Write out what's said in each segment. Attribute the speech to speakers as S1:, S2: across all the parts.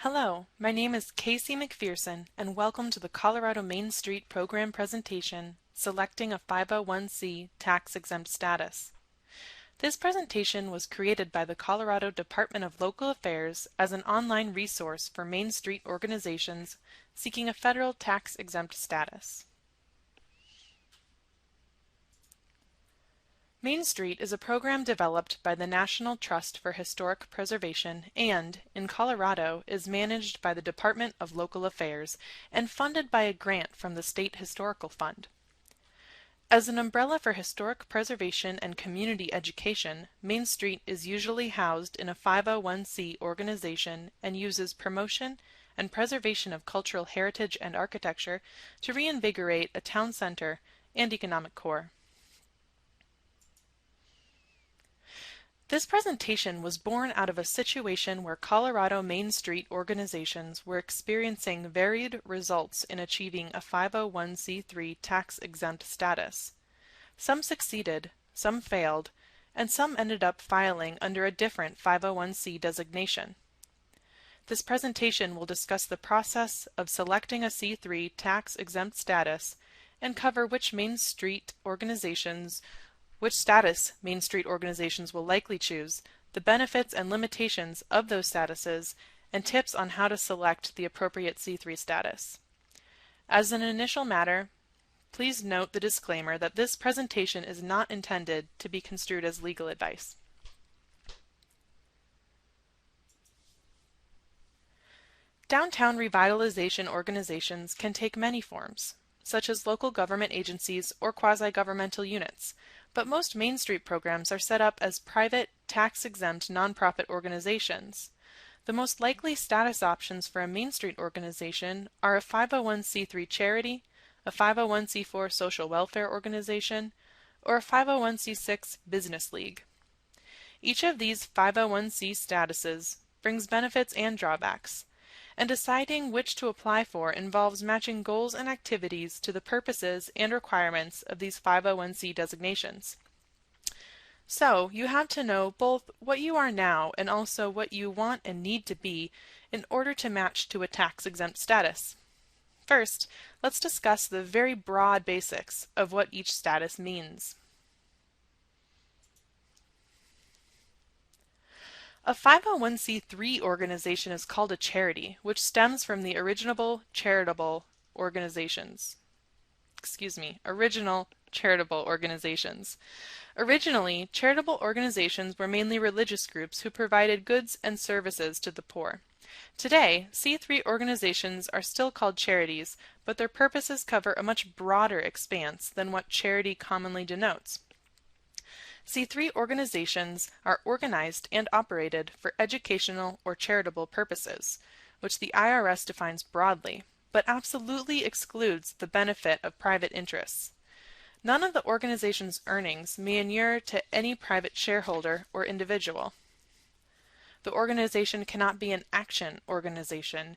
S1: Hello, my name is Casey McPherson, and welcome to the Colorado Main Street Program presentation, Selecting a 501c Tax-Exempt Status. This presentation was created by the Colorado Department of Local Affairs as an online resource for Main Street organizations seeking a federal tax-exempt status. Main Street is a program developed by the National Trust for Historic Preservation and, in Colorado, is managed by the Department of Local Affairs and funded by a grant from the State Historical Fund. As an umbrella for historic preservation and community education, Main Street is usually housed in a 501c organization and uses promotion and preservation of cultural heritage and architecture to reinvigorate a town center and economic core. This presentation was born out of a situation where Colorado Main Street organizations were experiencing varied results in achieving a 501c3 tax-exempt status. Some succeeded, some failed, and some ended up filing under a different 501c designation. This presentation will discuss the process of selecting a C3 tax-exempt status and cover which status Main Street organizations will likely choose, the benefits and limitations of those statuses, and tips on how to select the appropriate C3 status. As an initial matter, please note the disclaimer that this presentation is not intended to be construed as legal advice. Downtown revitalization organizations can take many forms, such as local government agencies or quasi-governmental units, but most Main Street programs are set up as private, tax-exempt nonprofit organizations. The most likely status options for a Main Street organization are a 501c3 charity, a 501c4 social welfare organization, or a 501c6 business league. Each of these 501c statuses brings benefits and drawbacks, and deciding which to apply for involves matching goals and activities to the purposes and requirements of these 501c designations. So, you have to know both what you are now and also what you want and need to be in order to match to a tax-exempt status. First, let's discuss the very broad basics of what each status means. A 501c3 organization is called a charity, which stems from the original charitable organizations. Originally, charitable organizations were mainly religious groups who provided goods and services to the poor. Today, C3 organizations are still called charities, but their purposes cover a much broader expanse than what charity commonly denotes. C3 organizations are organized and operated for educational or charitable purposes, which the IRS defines broadly, but absolutely excludes the benefit of private interests. None of the organization's earnings may inure to any private shareholder or individual. The organization cannot be an action organization,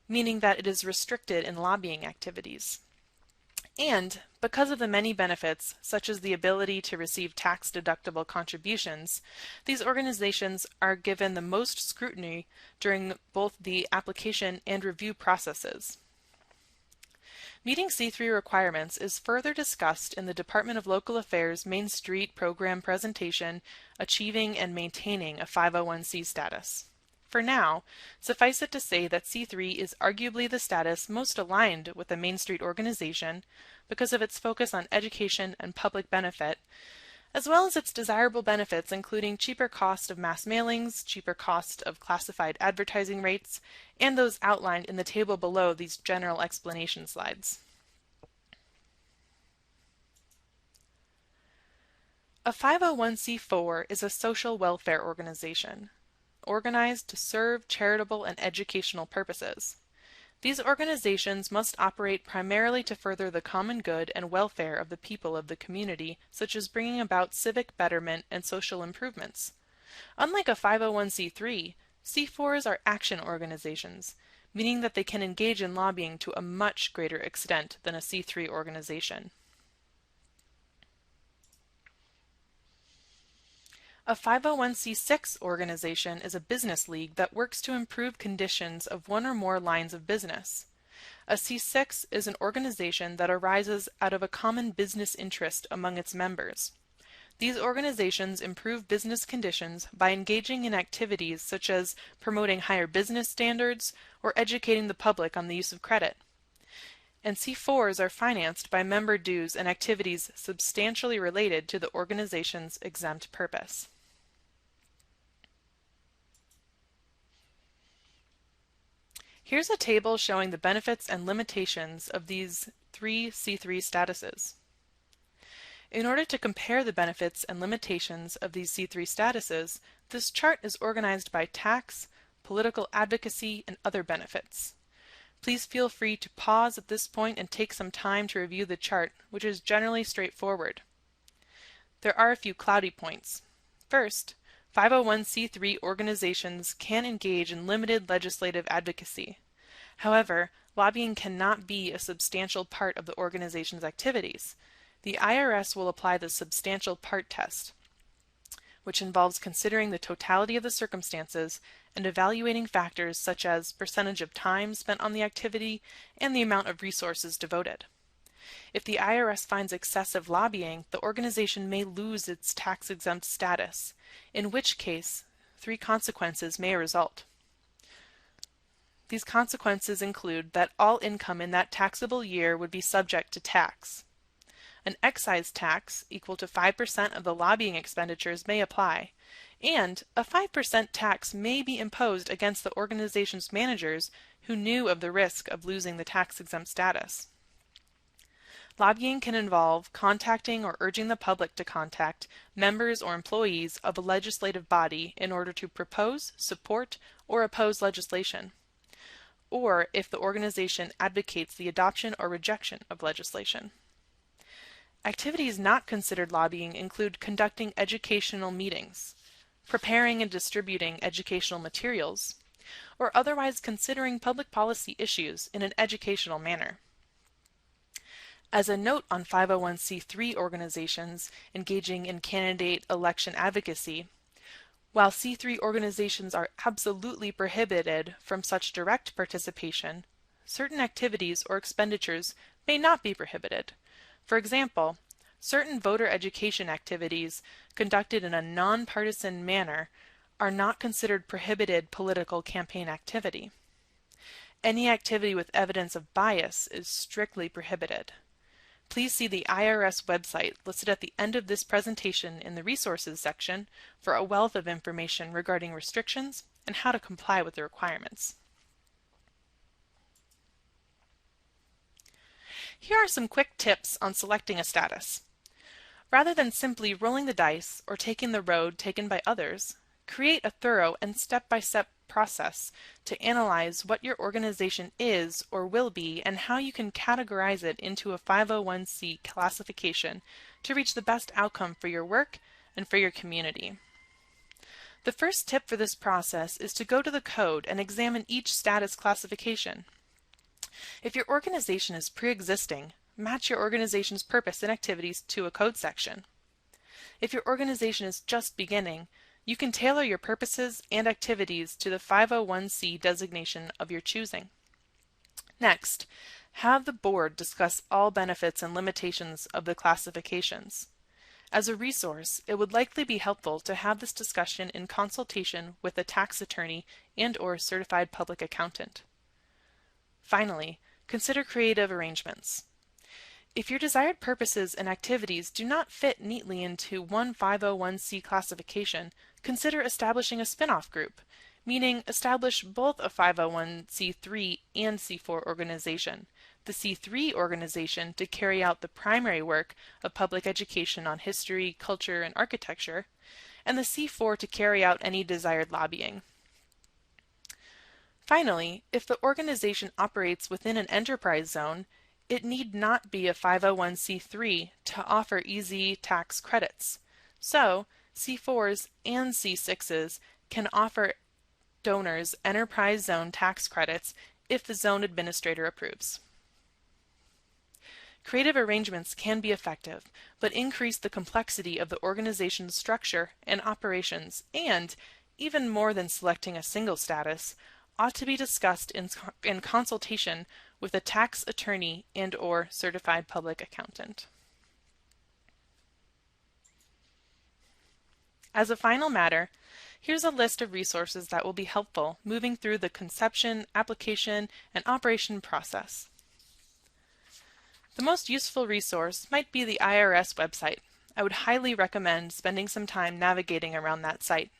S1: meaning that it is restricted in lobbying activities. And, because of the many benefits, such as the ability to receive tax-deductible contributions, these organizations are given the most scrutiny during both the application and review processes. Meeting C3 requirements is further discussed in the Department of Local Affairs Main Street Program presentation, Achieving and Maintaining a 501c Status. For now, suffice it to say that C3 is arguably the status most aligned with a Main Street organization because of its focus on education and public benefit, as well as its desirable benefits including cheaper cost of mass mailings, cheaper cost of classified advertising rates, and those outlined in the table below these general explanation slides. A 501c4 is a social welfare organization, organized to serve charitable and educational purposes. These organizations must operate primarily to further the common good and welfare of the people of the community, such as bringing about civic betterment and social improvements. Unlike a 501c3, C4s are action organizations, meaning that they can engage in lobbying to a much greater extent than a C3 organization. A 501c6 organization is a business league that works to improve conditions of one or more lines of business. A C6 is an organization that arises out of a common business interest among its members. These organizations improve business conditions by engaging in activities such as promoting higher business standards or educating the public on the use of credit. And C4s are financed by member dues and activities substantially related to the organization's exempt purpose. Here's a table showing the benefits and limitations of these three C3 statuses. In order to compare the benefits and limitations of these C3 statuses, this chart is organized by tax, political advocacy, and other benefits. Please feel free to pause at this point and take some time to review the chart, which is generally straightforward. There are a few cloudy points. First, 501c3 organizations can engage in limited legislative advocacy. However, lobbying cannot be a substantial part of the organization's activities. The IRS will apply the substantial part test, which involves considering the totality of the circumstances and evaluating factors such as percentage of time spent on the activity and the amount of resources devoted. If the IRS finds excessive lobbying, the organization may lose its tax-exempt status, in which case 3 consequences may result. These consequences include that all income in that taxable year would be subject to tax. An excise tax equal to 5% of the lobbying expenditures may apply, and a 5% tax may be imposed against the organization's managers who knew of the risk of losing the tax-exempt status. Lobbying can involve contacting or urging the public to contact members or employees of a legislative body in order to propose, support, or oppose legislation, or if the organization advocates the adoption or rejection of legislation. Activities not considered lobbying include conducting educational meetings, preparing and distributing educational materials, or otherwise considering public policy issues in an educational manner. As a note on 501c3 organizations engaging in candidate election advocacy, while C3 organizations are absolutely prohibited from such direct participation, certain activities or expenditures may not be prohibited. For example, certain voter education activities conducted in a nonpartisan manner are not considered prohibited political campaign activity. Any activity with evidence of bias is strictly prohibited. Please see the IRS website listed at the end of this presentation in the Resources section for a wealth of information regarding restrictions and how to comply with the requirements. Here are some quick tips on selecting a status. Rather than simply rolling the dice or taking the road taken by others, create a thorough and step-by-step process to analyze what your organization is or will be and how you can categorize it into a 501c classification to reach the best outcome for your work and for your community. The first tip for this process is to go to the code and examine each status classification. If your organization is pre-existing, match your organization's purpose and activities to a code section. If your organization is just beginning, you can tailor your purposes and activities to the 501c designation of your choosing. Next, have the board discuss all benefits and limitations of the classifications. As a resource, it would likely be helpful to have this discussion in consultation with a tax attorney and/or certified public accountant. Finally, consider creative arrangements. If your desired purposes and activities do not fit neatly into one 501c classification, consider establishing a spin-off group, meaning establish both a 501c3 and C4 organization, the C3 organization to carry out the primary work of public education on history, culture, and architecture, and the C4 to carry out any desired lobbying. Finally, if the organization operates within an enterprise zone, it need not be a 501c3 to offer easy tax credits. So, C4s and C6s can offer donors enterprise zone tax credits if the zone administrator approves. Creative arrangements can be effective, but increase the complexity of the organization's structure and operations, and, even more than selecting a single status, ought to be discussed in consultation with a tax attorney and/or certified public accountant. As a final matter, here's a list of resources that will be helpful moving through the conception, application, and operation process. The most useful resource might be the IRS website. I would highly recommend spending some time navigating around that site.